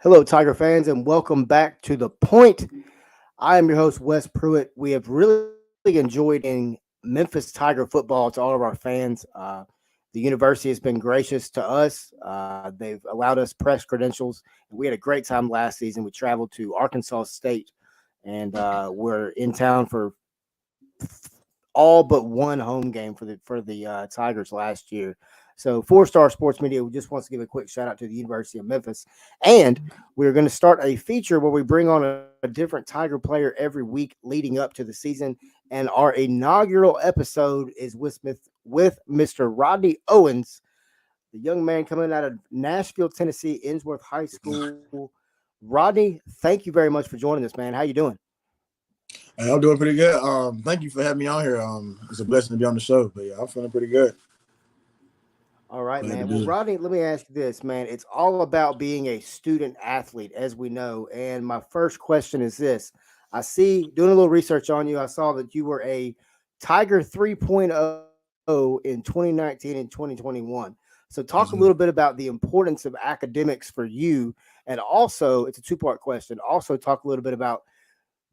Hello, Tiger fans, and welcome back to The Point. I am your host, Wes Pruitt. We have really enjoyed in Memphis Tiger football to all of our fans. The university has been gracious to us. They've allowed us press credentials. We had a great time last season. We traveled to Arkansas State, and we're in town for all but one home game for the Tigers last year. So, Four Star Sports Media just wants to give a quick shout out to the University of Memphis, and we're going to start a feature where we bring on a different Tiger player every week leading up to the season. And our inaugural episode is with Mr. Rodney Owens, the young man coming out of Nashville, Tennessee, Innsworth High School. Rodney, thank you very much for joining us, man. How you doing? Hey, I'm doing pretty good. Thank you for having me on here. It's a blessing to be on the show. But yeah, I'm feeling pretty good. All right, man. Well, Rodney, let me ask you this, man. It's all about being a student athlete, as we know. And my first question is this. I see, doing a little research on you, I saw that you were a Tiger 3.0 in 2019 and 2021. So talk a little bit about the importance of academics for you. And also, it's a two-part question. Also, talk a little bit about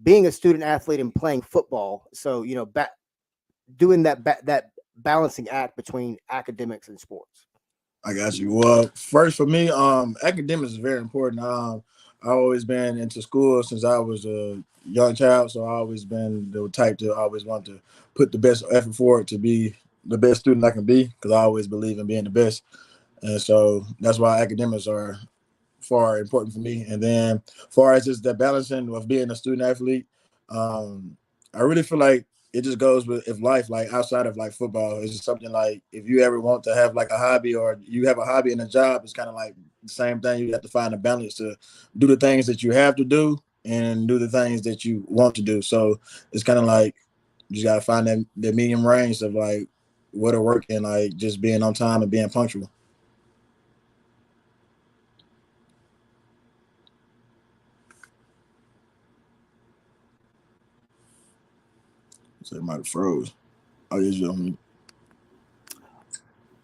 being a student athlete and playing football. So, doing that balancing act between academics and sports. I got you. Well, first for me, academics is very important. I've always been into school since I was a young child, so I've always been the type to always want to put the best effort forward to be the best student I can be, because I always believe in being the best. And so that's why academics are far important for me. And then far as just that balancing of being a student athlete, I really feel like it just goes with if life, like outside of like football, it's just something like if you ever want to have like a hobby or you have a hobby and a job, it's kind of like the same thing. You have to find a balance to do the things that you have to do and do the things that you want to do. So it's kind of like you just got to find that medium range of like what'll work and like just being on time and being punctual. So it might have froze. Oh, yeah,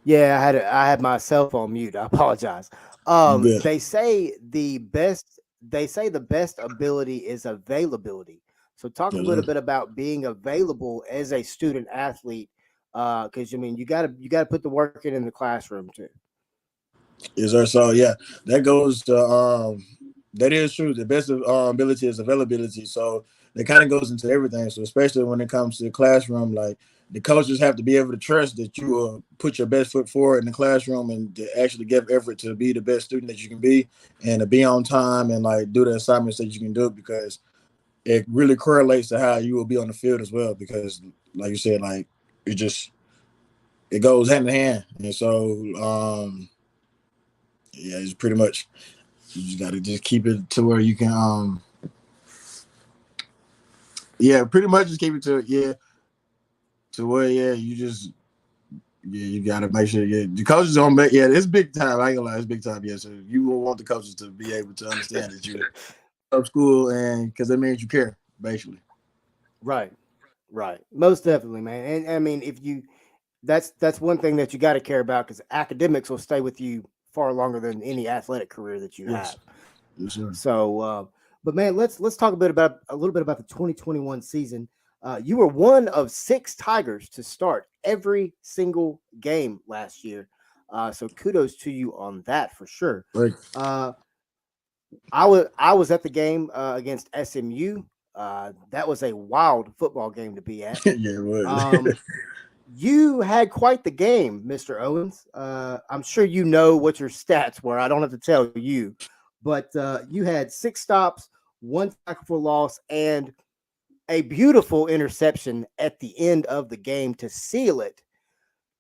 Yeah, I had my cell phone mute. I apologize. you good. They say the best ability is availability. So talk a Yes, little sir. bit about being available as a student athlete, because you gotta put the work in the classroom too. Yes, sir. So yeah, that goes to that is true. The best of ability is availability. So that kind of goes into everything. So especially when it comes to the classroom, like the coaches have to be able to trust that you will put your best foot forward in the classroom and to actually give effort to be the best student that you can be and to be on time and like do the assignments that you can do, because it really correlates to how you will be on the field as well. Because like you said, like it just it goes hand in hand. And so yeah, it's pretty much you just gotta just keep it to where you can yeah, pretty much just keep it to where you just you gotta make sure the coaches don't make it's big time. I ain't gonna lie, it's big time. Yeah, so you will want the coaches to be able to understand that you up school, and because that means you care, basically. Right, right, most definitely, man. And I mean, if you that's one thing that you got to care about because academics will stay with you far longer than any athletic career that you have. Yes, yes, sir. So, but man, let's talk a little bit about the 2021 season. You were one of six Tigers to start every single game last year. So kudos to you on that for sure. Right. Uh, I was at the game against SMU. That was a wild football game to be at. Yeah, it was. You had quite the game, Mr. Owens. I'm sure you know what your stats were. I don't have to tell you, but you had six stops, one tackle for loss, and a beautiful interception at the end of the game to seal it.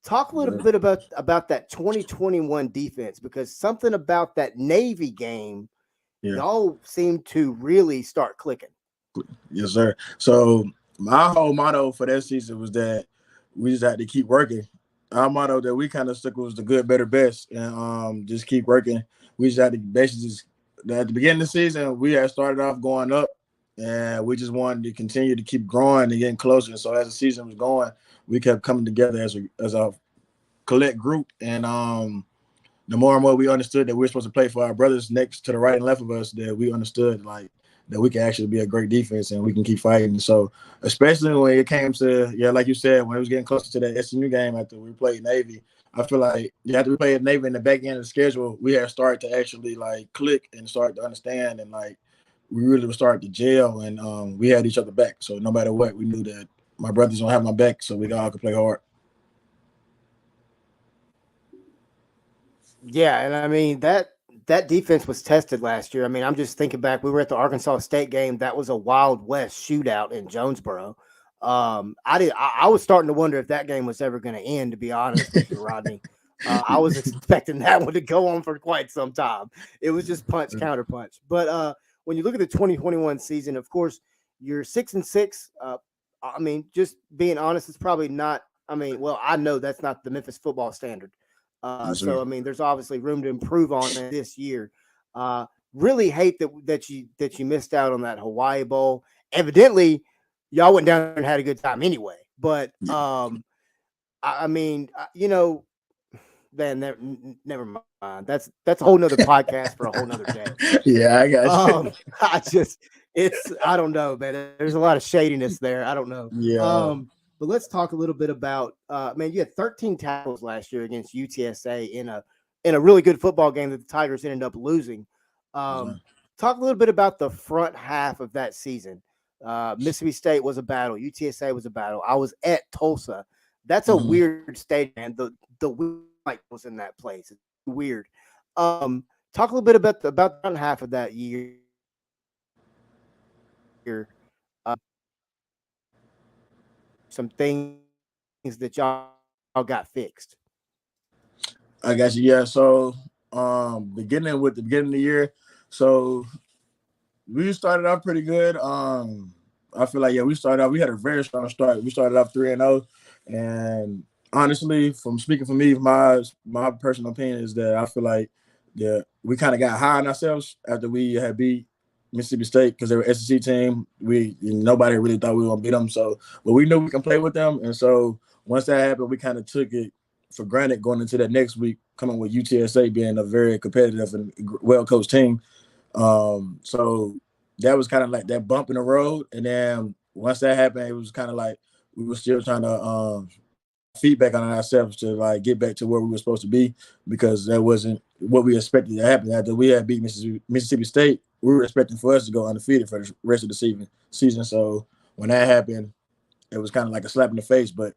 Talk a little bit about that 2021 defense because something about that Navy game, Yeah. y'all seem to really start clicking. Yes, sir. So my whole motto for that season was that we just had to keep working. Our motto that we kind of stuck with was the good, better, best, and just keep working. We just had to basically just at the beginning of the season we had started off going up, and we just wanted to continue to keep growing and getting closer. And so as the season was going, we kept coming together as a collect group, and the more and more we understood that we were supposed to play for our brothers next to the right and left of us, that we understood like that we can actually be a great defense and we can keep fighting. So especially when it came to, like you said, when it was getting closer to that SMU game after we played Navy, I feel like after we played Navy in the back end of the schedule, we had started to actually like click and start to understand, and like we really were starting to gel, and we had each other back. So no matter what, we knew that my brothers don't have my back, so we all could play hard. Yeah, and I mean that defense was tested last year. I mean, I'm just thinking back. We were at the Arkansas State game. That was a Wild West shootout in Jonesboro. I was starting to wonder if that game was ever going to end. To be honest with you, Rodney, I was expecting that one to go on for quite some time. It was just punch counter punch. But when you look at the 2021 season, of course, you're 6-6. I mean, just being honest, it's probably not. I mean, well, I know that's not the Memphis football standard. Yes, So I mean, there's obviously room to improve on it this year. Really hate that you missed out on that Hawaii Bowl. Evidently, y'all went down there and had a good time anyway. But I mean, man, never mind. That's a whole nother podcast for a whole nother day. Yeah, I got you. I don't know, man. There's a lot of shadiness there. I don't know. Yeah. But let's talk a little bit about man. You had 13 tackles last year against UTSA in a really good football game that the Tigers ended up losing. Talk a little bit about the front half of that season. Mississippi State was a battle. UTSA was a battle. I was at Tulsa. That's a weird stadium, man. The light was in that place. It's weird. Talk a little bit about the front half of that year. Some things that y'all got fixed. I got you. Yeah. So beginning of the year, so we started off pretty good. I feel like we had a very strong start. We started off 3-0, and honestly, from speaking for me, my personal opinion is that I feel like we kind of got high on ourselves after we had beat Mississippi State because they were an SEC team. Nobody really thought we were gonna beat them. So, but we knew we can play with them, and so once that happened, we kind of took it for granted going into that next week, coming with UTSA being a very competitive and well-coached team. So that was kind of like that bump in the road. And then once that happened, it was kind of like we were still trying to feedback on ourselves to like get back to where we were supposed to be, because that wasn't what we expected to happen. After we had beat Mississippi State, we were expecting for us to go undefeated for the rest of the season. So when that happened, it was kind of like a slap in the face. But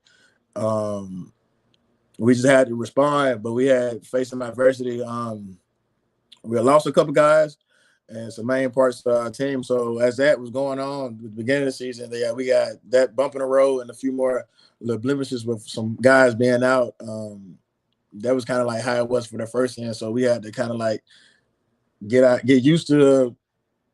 we just had to respond. But we had faced some adversity. We had lost a couple guys and some main parts of our team. So as that was going on at the beginning of the season, we got that bump in the road and a few more little blemishes with some guys being out. That was kind of like how it was for the first end. So we had to kind of like get used to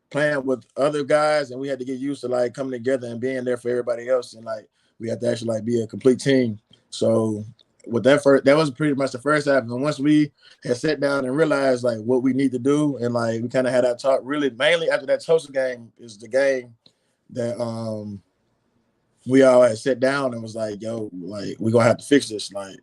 playing with other guys, and we had to get used to like coming together and being there for everybody else. And like we had to actually like be a complete team. So with that was pretty much the first half. And once we had sat down and realized like what we need to do, and like we kind of had our talk, really mainly after that Tulsa game is the game that we all had sat down and was like, yo, like we're gonna have to fix this. Like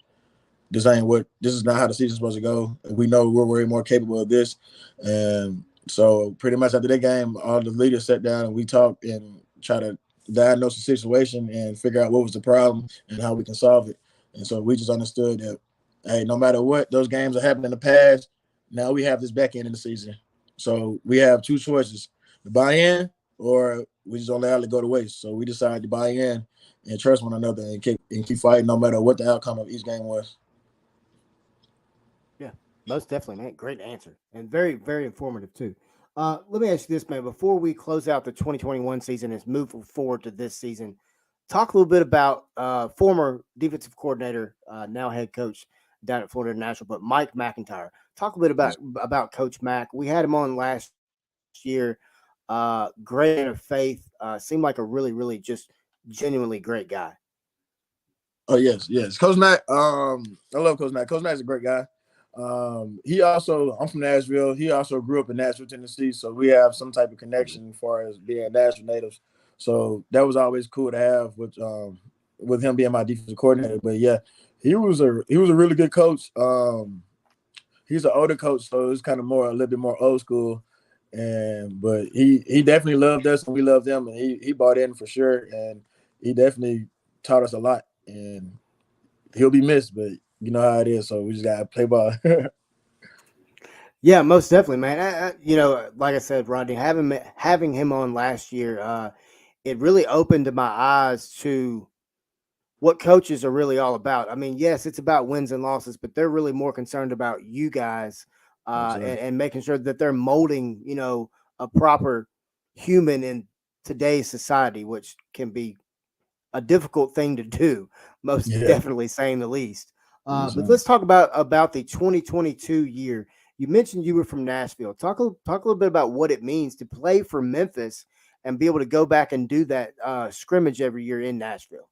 this is not how the season's supposed to go. We know we're way more capable of this. And so pretty much after that game, all the leaders sat down and we talked and try to diagnose the situation and figure out what was the problem and how we can solve it. And so we just understood that, hey, no matter what, those games that happened in the past, now we have this back end of the season. So we have two choices: to buy in, or we just don't let it go to waste. So we decided to buy in and trust one another and keep fighting no matter what the outcome of each game was. Yeah, most definitely, man. Great answer and very, very informative too. Let me ask you this, man. Before we close out the 2021 season and move forward to this season, talk a little bit about former defensive coordinator, now head coach down at Florida International, but Mike McIntyre. Talk a bit about Coach Mack. We had him on last year. Great man of faith. Seemed like a really, really just genuinely great guy. Oh yes, Coach Mack. I love Coach Mack. Coach Mack's a great guy. I'm from Nashville. He also grew up in Nashville, Tennessee, so we have some type of connection as far as being Nashville natives. So that was always cool to have with him being my defensive coordinator. But yeah, he was a really good coach. he's an older coach, so it's kind of more a little bit more old school. And but he definitely loved us and we loved him, and he bought in for sure, and he definitely taught us a lot. And he'll be missed, but you know how it is, so we just gotta play ball. Yeah, most definitely, man. Like I said, Rodney, having him on last year, it really opened my eyes to what coaches are really all about. I mean, yes, it's about wins and losses, but they're really more concerned about you guys, Yes, sir. and making sure that they're molding, a proper human in today's society, which can be a difficult thing to do, most Yeah. definitely saying the least. Yes, But sir. let's talk about the 2022 year. You mentioned you were from Nashville. Talk a little bit about what it means to play for Memphis and be able to go back and do that scrimmage every year in Nashville.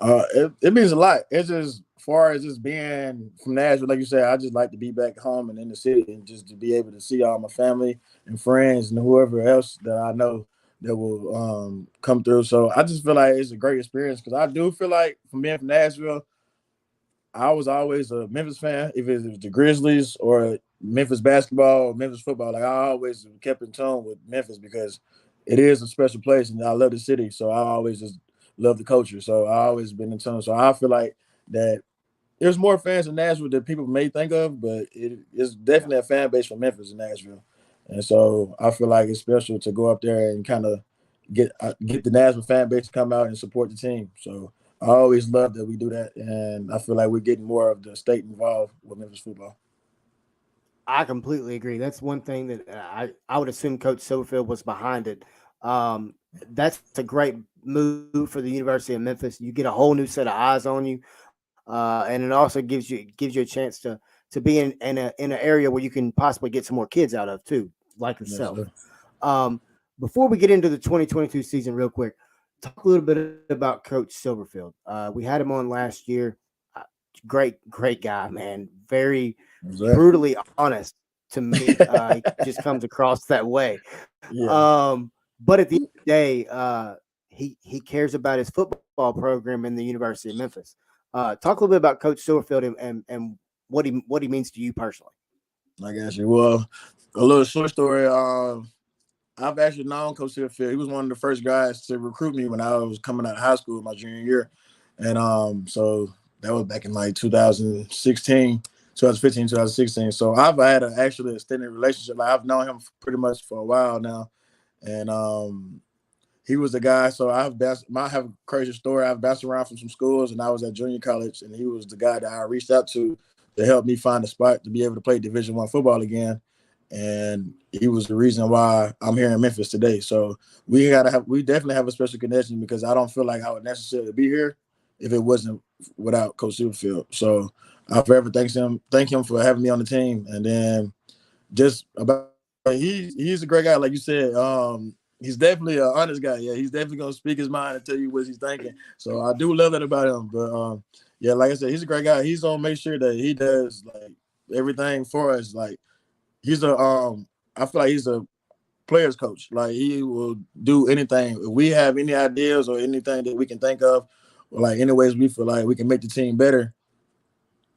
It means a lot. It's just far as just being from Nashville, like you said, I just like to be back home and in the city and just to be able to see all my family and friends and whoever else that I know that will come through. So I just feel like it's a great experience because I do feel like from being from Nashville, I was always a Memphis fan, if it was the Grizzlies or Memphis basketball or Memphis football. Like I always kept in tune with Memphis because it is a special place and I love the city. So I always just love the culture. So I always been in tune. So I feel like that there's more fans in Nashville than people may think of, but it is Yeah. definitely a fan base for Memphis in Nashville. And so I feel like it's special to go up there and kind of get the Nashville fan base to come out and support the team. So I always love that we do that, and I feel like we're getting more of the state involved with Memphis football. I completely agree. That's one thing that I would assume Coach Silverfield was behind it. Um, that's a great move for the University of Memphis. You get a whole new set of eyes on you, and it also gives you a chance to be in an area where you can possibly get some more kids out of too, like Yes, yourself. sir. Um, Before we get into the 2022 season, real quick, talk a little bit about Coach Silverfield. We had him on last year. Uh, great guy, man. Very Yes, sir. brutally honest to me. He just comes across that way. Yeah. But at the end of the day, he cares about his football program in the University of Memphis. Talk a little bit about Coach Silverfield and what he means to you personally. I got you. Well, a little short story. I've actually known Coach Silverfield. He was one of the first guys to recruit me when I was coming out of high school my junior year. And so that was back in like 2016, 2015, 2016. So I've had actually extended relationship. Like I've known him pretty much for a while now. And he was the guy. So I have a crazy story. I've bounced around from some schools and I was at junior college and he was the guy that I reached out to help me find a spot to be able to play Division I football again, and he was the reason why I'm here in Memphis today. So we definitely have a special connection because I don't feel like I would necessarily be here if it wasn't without Coach Silverfield. So I forever thank him for having me on the team, and then just about he's a great guy, like you said. He's definitely an honest guy. Yeah, he's definitely gonna speak his mind and tell you what he's thinking. So I do love that about him. But yeah, like I said, he's a great guy. He's gonna make sure that he does like everything for us. Like he's a I feel like he's a players coach. Like he will do anything. If we have any ideas or anything that we can think of, or like any ways we feel like we can make the team better,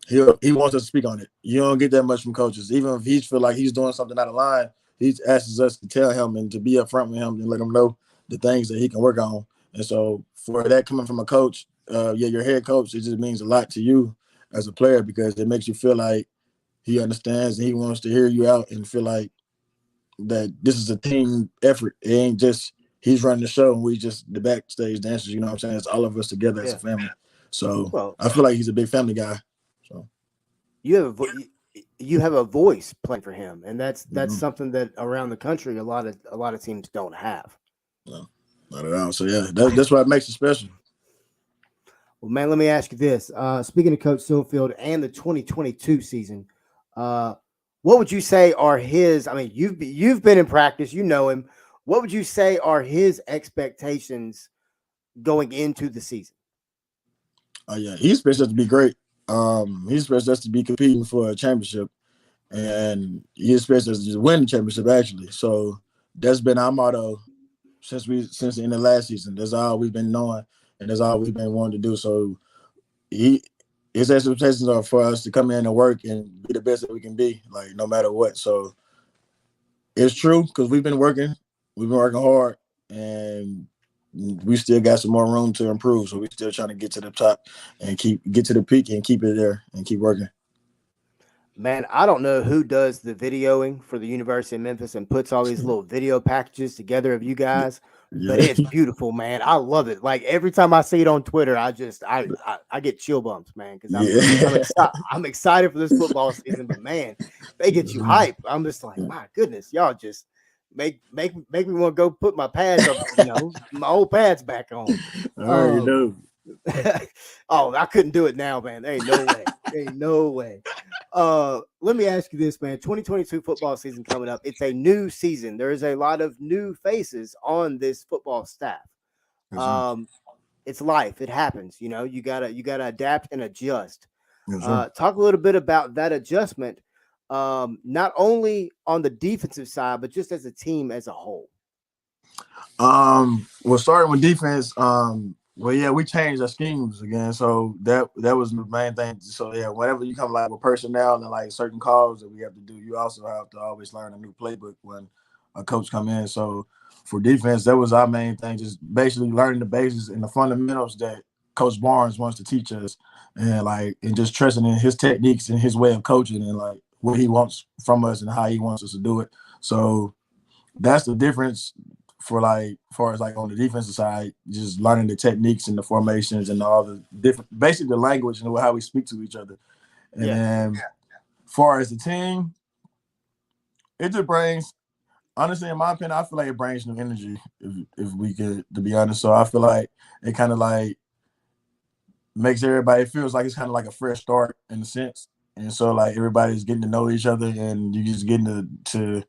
he wants us to speak on it. You don't get that much from coaches. Even if he feel like he's doing something out of line, he asks us to tell him and to be upfront with him and let him know the things that he can work on. And so for that coming from a coach, yeah, your head coach, it just means a lot to you as a player because it makes you feel like he understands and he wants to hear you out and feel like that this is a team effort. It ain't just he's running the show and we just the backstage dancers. You know what I'm saying? It's all of us together as a Yeah. family. So Well, I feel like he's a big family guy. So. you have a you have a voice playing for him, and that's Mhm. something that around the country a lot of teams don't have. No, not at all. So yeah, that's what makes it special. Well, man, let me ask you this. Speaking of Coach Silverfield and the 2022 season, uh, what would you say are his? I mean, you've been in practice, you know him. What would you say are his expectations going into the season? Oh yeah, he expects us to be great. He expects us to be competing for a championship, and he expects us to win the championship actually. So that's been our motto since the end of last season. That's all we've been knowing, and that's all we've been wanting to do. So he his expectations are for us to come in and work and be the best that we can be, like no matter what. So it's true because we've been working hard, and we still got some more room to improve. So we still trying to get to the top and get to the peak and keep it there and keep working. Man, I don't know who does the videoing for the University of Memphis and puts all these little video packages together of you guys, but Yeah, it's beautiful, man. I love it. Like every time I see it on Twitter, I get chill bumps, man, because I'm yeah. excited. I'm excited for this football season. But man, they get you hype. I'm just like, my goodness, y'all just make me want to go put my pads up, my old pads back on. I already Um, know. oh, I couldn't do it now, man. There ain't no way. There ain't no way. Let me ask you this, man. 2022 football season coming up. It's a new season. There is a lot of new faces on this football staff. Yes, sir. Um, it's life. It happens. You gotta adapt and adjust. Yes, sir. Talk a little bit about that adjustment, not only on the defensive side, but just as a team as a whole. Well, starting with defense, well, yeah, we changed our schemes again, so that was the main thing. So yeah, whenever you come like with personnel and like certain calls that we have to do, you also have to always learn a new playbook when a coach come in. So for defense, that was our main thing, just basically learning the basics and the fundamentals that Coach Barnes wants to teach us, and just trusting in his techniques and his way of coaching and like what he wants from us and how he wants us to do it. So that's the difference for like far as like on the defensive side, just learning the techniques and the formations and all the different basically the language and how we speak to each other. And Yeah. then far as the team, it just brings honestly, in my opinion, I feel like it brings new energy if we could to be honest. So I feel like it kind of like makes everybody it feels like it's kind of like a fresh start in a sense. And so like everybody's getting to know each other and you just getting to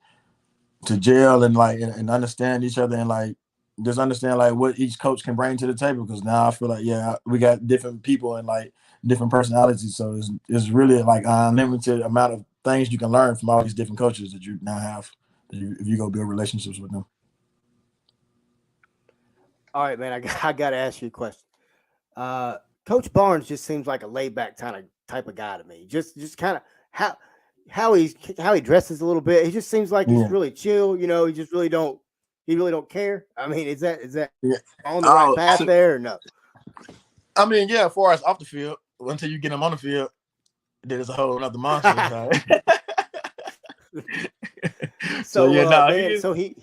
jail and like and understand each other and like just understand like what each coach can bring to the table because now I feel like yeah we got different people and like different personalities so it's really like an unlimited amount of things you can learn from all these different coaches that you now have if you go build relationships with them. All right, man. I got to ask you a question. Uh, Coach Barnes just seems like a laid back kind of type of guy to me. Just kind of how how he dresses a little bit. He just seems like he's Yeah, really chill. He really don't care. I mean, is that yeah. on the right Oh, path there or no? I mean, yeah. As far as off the field, until you get them on the field, then it's a whole other monster. Right? So So yeah, no, he man, is. so he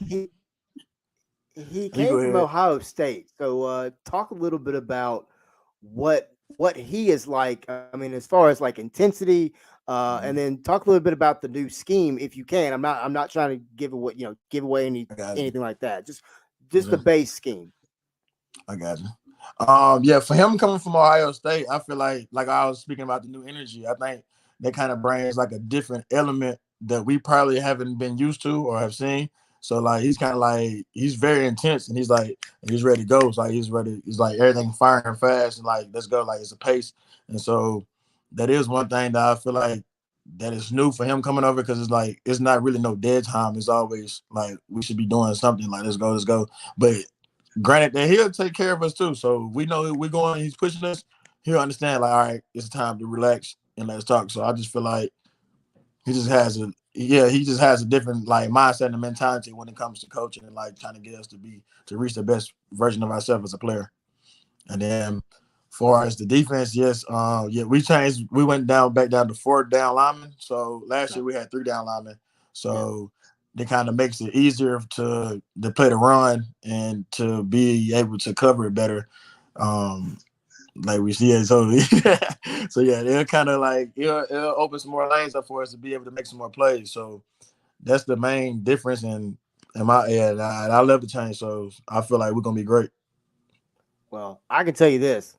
You came go from ahead. Ohio State. So talk a little bit about what he is like. I mean, as far as like intensity, and Mhm. then talk a little bit about the new scheme if you can. I'm not trying to give away I got you. anything like that. Just the Yeah, base scheme. I got you. Yeah, for him coming from Ohio State, I feel like I was speaking about the new energy. I think that kind of brings like a different element that we probably haven't been used to or have seen. So like he's kind of like he's very intense and he's ready to go. So like he's ready. He's like everything firing fast and like let's go. Like it's a pace. And so that is one thing that I feel like that is new for him coming over because it's like it's not really no dead time. It's always like we should be doing something. Like let's go, let's go. But granted that he'll take care of us too. So we know we're going, he's pushing us, he'll understand, like, all right, it's time to relax and let's talk. So I just feel like he just has a different like mindset and mentality when it comes to coaching and like trying to get us to reach the best version of ourselves as a player. And then far as the defense, yes, yeah, we went back down to 4 down linemen. So last year we had 3 down linemen. Yeah. So it kind of makes it easier to play the run and to be able to cover it better. Um, like we see it. So so yeah, it'll kind of like it'll open some more lanes up for us to be able to make some more plays. So that's the main difference in my and I love the change. So I feel like we're gonna be great. Well, I can tell you this,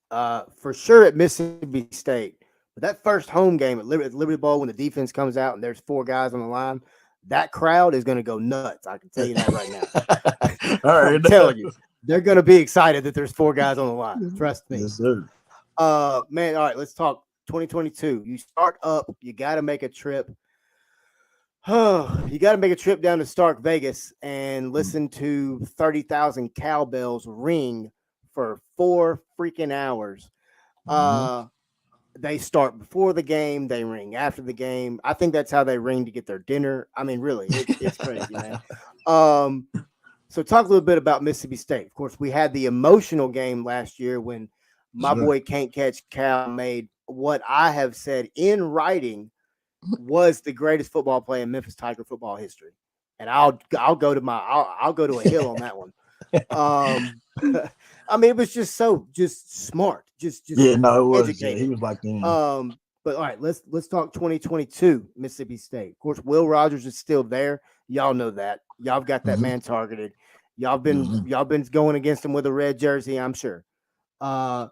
for sure at Mississippi State, but that first home game at Liberty Bowl when the defense comes out and there's 4 guys on the line, that crowd is going to go nuts. I can tell you that right now. All I'm right. telling you, they're going to be excited that there's 4 guys on the line. Trust me. Yes, sir. Man, all right, let's talk 2022. You start up, you got to make a trip. You got to make a trip down to Stark Vegas and listen to 30,000 cowbells ring for 4 freaking hours. Mm-hmm. Uh, They start before the game, they ring after the game. I think that's how they ring to get their dinner. I mean, really, it's crazy, man. Um, so talk a little bit about Mississippi State. Of course, we had the emotional game last year when my Sure. boy Can't Catch Cal made what I have said in writing was the greatest football play in Memphis Tiger football history. And I'll go to I'll go to a hill on that one. Um, I mean, it was just smart, just Yeah, no, it was. Yeah, he educated. was locked in. But all right, let's talk 2022 Mississippi State. Of course, Will Rogers is still there. Y'all know that. Y'all got that Mm-hmm. man targeted. Mm-hmm. Y'all been going against him with a red jersey, I'm sure. Uh,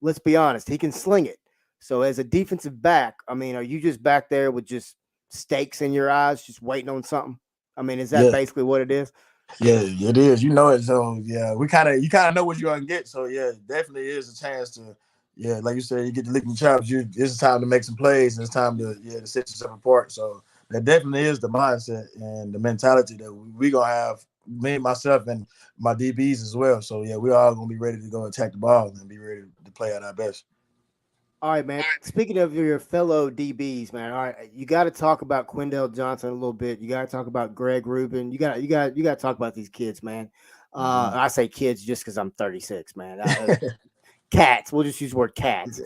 let's be honest, he can sling it. So as a defensive back, I mean, are you just back there with just stakes in your eyes, just waiting on something? I mean, is that Yeah, basically what it is? yeah, it is. You know it. So yeah, you kind of know what you're gonna get. So yeah, definitely is a chance to, yeah, like you said, you get to lick your chops. It's time to make some plays, and it's time to set yourself apart. So that definitely is the mindset and the mentality that we gonna have. Me, myself, and my DBs as well. So yeah, we all gonna be ready to go attack the ball and be ready to play at our best. All right, man. Speaking of your fellow DBs, man. All right, you got to talk about Quindell Johnson a little bit. You got to talk about Greg Rubin. You got to talk about these kids, man. Mm-hmm. I say kids just because I'm 36, man. Cats. We'll just use the word cats.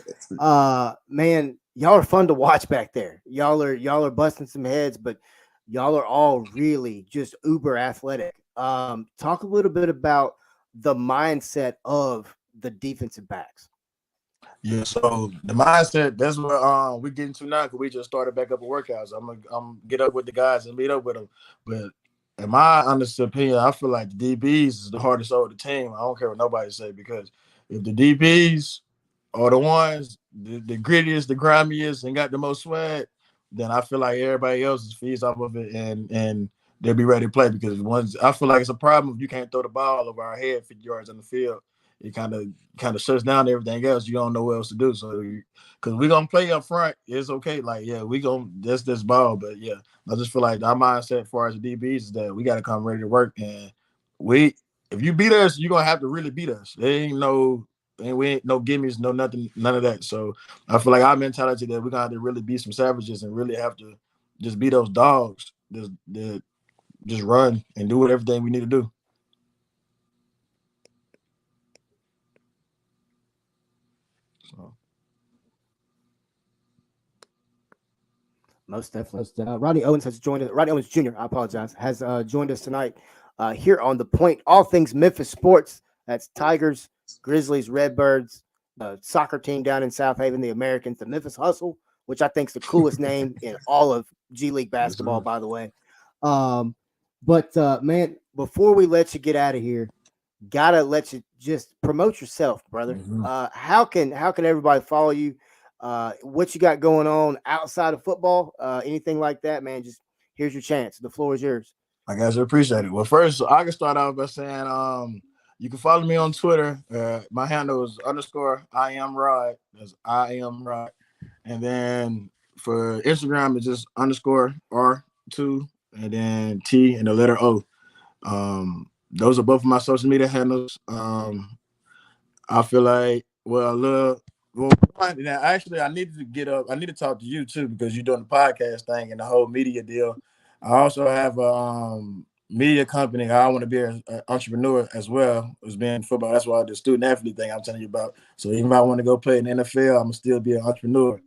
Man, y'all are fun to watch back there. Y'all are busting some heads, but y'all are all really just uber athletic. Talk a little bit about the mindset of the defensive backs. Yeah, so the mindset, that's what we getting to now because we just started back up with workouts. I'm get up with the guys and meet up with them. But in my honest opinion, I feel like the DBs is the hardest of the team. I don't care what nobody say because if the DBs are the ones, the grittiest, the grimiest, and got the most swag, then I feel like everybody else feeds off of it and they'll be ready to play because once I feel like it's a problem if you can't throw the ball over our head 50 yards on the field. It kind of shuts down everything else. You don't know what else to do. So because we're gonna play up front, it's okay. Like, yeah, we gonna that's this ball. But yeah, I just feel like our mindset as far as the DBs is that we gotta come ready to work. And we if you beat us, you're gonna have to really beat us. There ain't no and we ain't no gimmies, no nothing, none of that. So I feel like our mentality that we're gonna have to really be some savages and really have to just be those dogs that just run and do everything we need to do. So. Most definitely. Rodney Owens has joined us. Rodney Owens Jr. I apologize. Has joined us tonight here on the Point. All things Memphis sports. That's Tigers, Grizzlies, Redbirds, the soccer team down in South Haven, the Americans, the Memphis Hustle, which I think is the coolest name in all of G League Yes, basketball, sir. by the way. Um, but man, before we let you get out of here, gotta let you just promote yourself, brother. Mm-hmm. How can everybody follow you? What you got going on outside of football? Anything like that, man? Just here's your chance. The floor is yours. I guys appreciate it. Well, first, I can start out by saying you can follow me on Twitter. My handle is underscore I am Rod. That's I am Rod. And then for Instagram, it's just underscore R2 and then T and the letter O. Those are both of my social media handles. I feel like, well, look, well, actually, I need to get up. I need to talk to you too because you're doing the podcast thing and the whole media deal. I also have a media company. I want to be an entrepreneur as well as being football. That's why the student athlete thing I'm telling you about. So even if I want to go play in the NFL, I'm gonna still be an entrepreneur.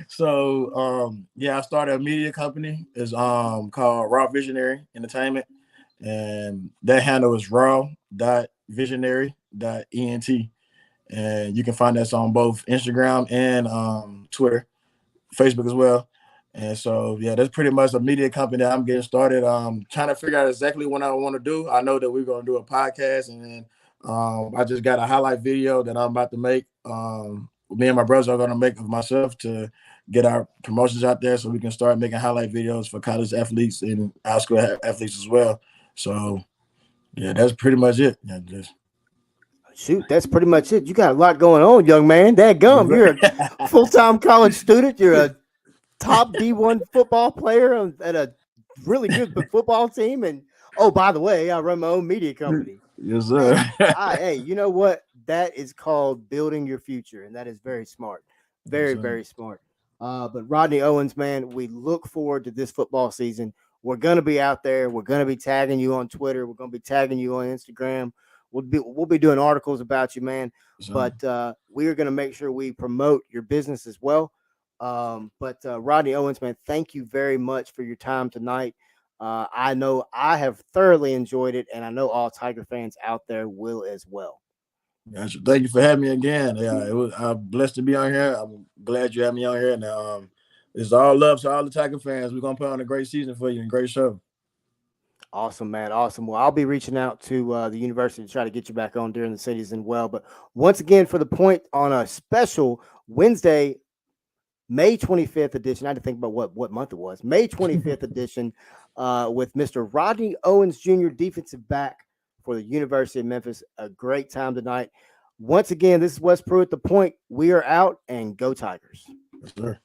So yeah, I started a media company. It's called Raw Visionary Entertainment, and that handle is raw.visionary.ent. And you can find us on both Instagram and Twitter, Facebook as well. And so, yeah, that's pretty much a media company that I'm getting started. Trying to figure out exactly what I want to do. I know that we're going to do a podcast, and then I just got a highlight video that I'm about to make. Me and my brothers are going to make of myself to get our promotions out there so we can start making highlight videos for college athletes and high school athletes as well. So, yeah, that's pretty much it. Yeah, just Shoot, that's pretty much it. You got a lot going on, young man. That gum. You're a full-time college student. You're a top D1 football player at a really good football team. And oh, by the way, I run my own media company. Yes, Man, sir. hey, you know what? That is called building your future, and that is very smart. Very, So, very smart. But Rodney Owens, man, we look forward to this football season. We're gonna be out there. We're gonna be tagging you on Twitter. We're gonna be tagging you on Instagram. We'll be doing articles about you, man. so, But we are gonna make sure we promote your business as well. But Rodney Owens, man, thank you very much for your time tonight. I know I have thoroughly enjoyed it, and I know all Tiger fans out there will as well. gotcha. Thank you for having me again. Yeah, I'm blessed to be on here. I'm glad you had me on here. And it's all love to all the Tiger fans. We're gonna put on a great season for you and great show. Awesome, man. Awesome. Well, I'll be reaching out to the university to try to get you back on during the season well. But once again, for the point on a special Wednesday, May 25th edition. I had to think about what month it was. May 25th edition with Mr. Rodney Owens Jr., defensive back for the University of Memphis. A great time tonight. Once again, this is Wes Pruitt, The Point. We are out, and go Tigers. Yes, sir.